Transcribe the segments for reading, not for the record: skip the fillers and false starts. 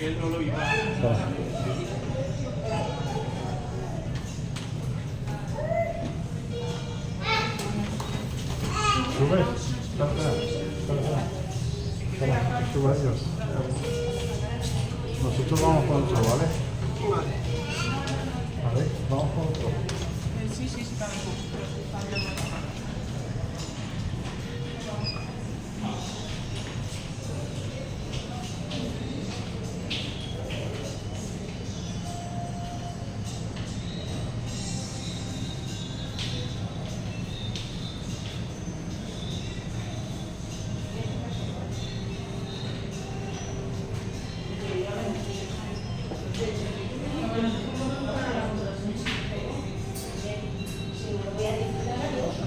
que él no lo iba a... Sube, sube ellos. Nosotros vamos con otro, ¿vale? Vale, vamos con otro. Sí, también.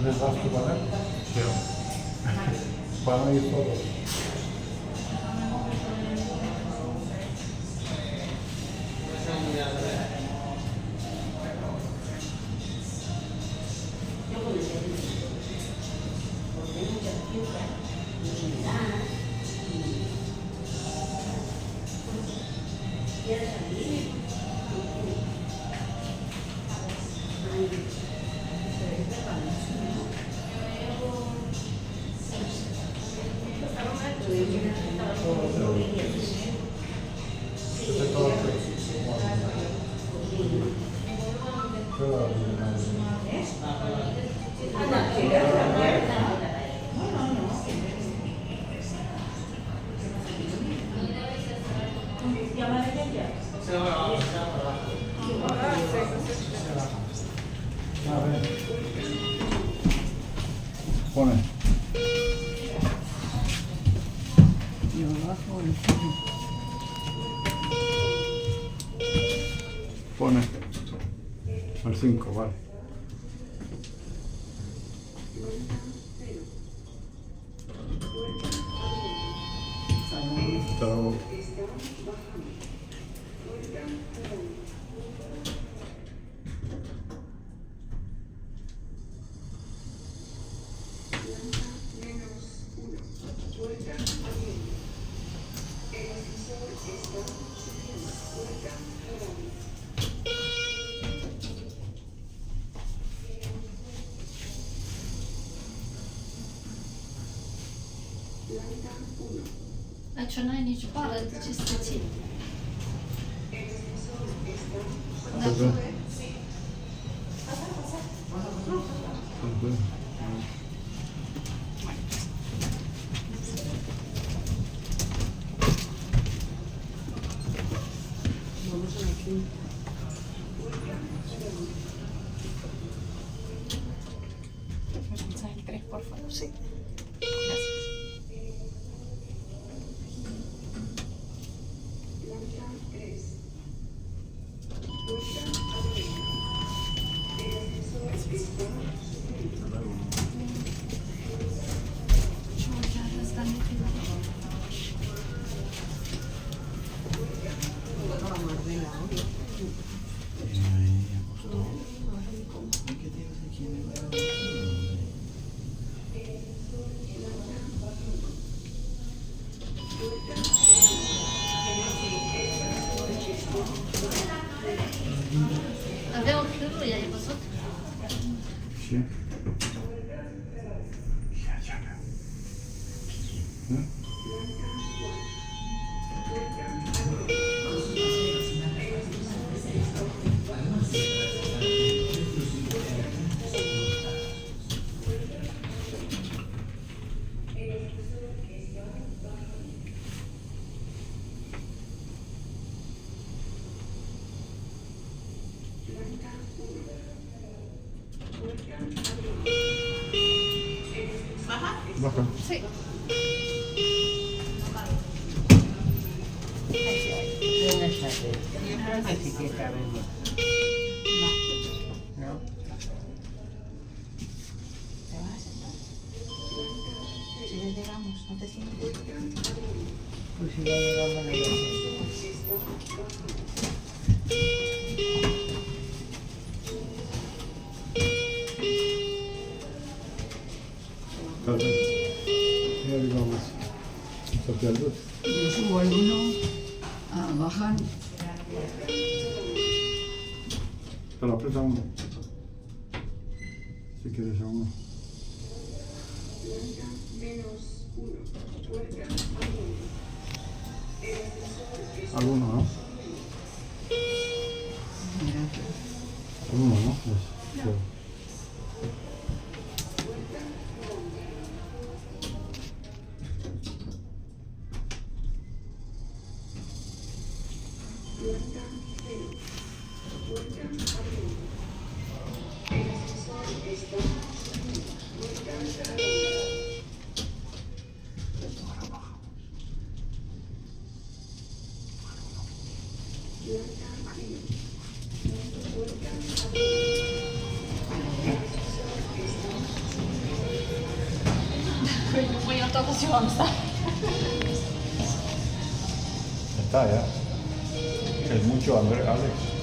¿Les das tu ¿vale? Sí. Van a ir todos. Pone. Pone. Al 5, vale. Hasta luego. Aici n-ai nici bară, de ce să te ții? Da. Mensaje 3, por favor. Sí. Gracias. Avea o chiuruie, ai văzut? Și? Baja. Sí. Así que cabe bien. No. ¿Te vas a sentar? Si ya llegamos, ¿no te sientes? Pues si ya llegamos a la iglesia. Ya digamos. S-a pierdut. Eu subo al 1. bajan. Pero aprieta uno. Si quieres a uno. Alguno, ¿no? Alguno, ¿no? Sí. Voy a todos juosta. Está ya. Es mucho, Alex.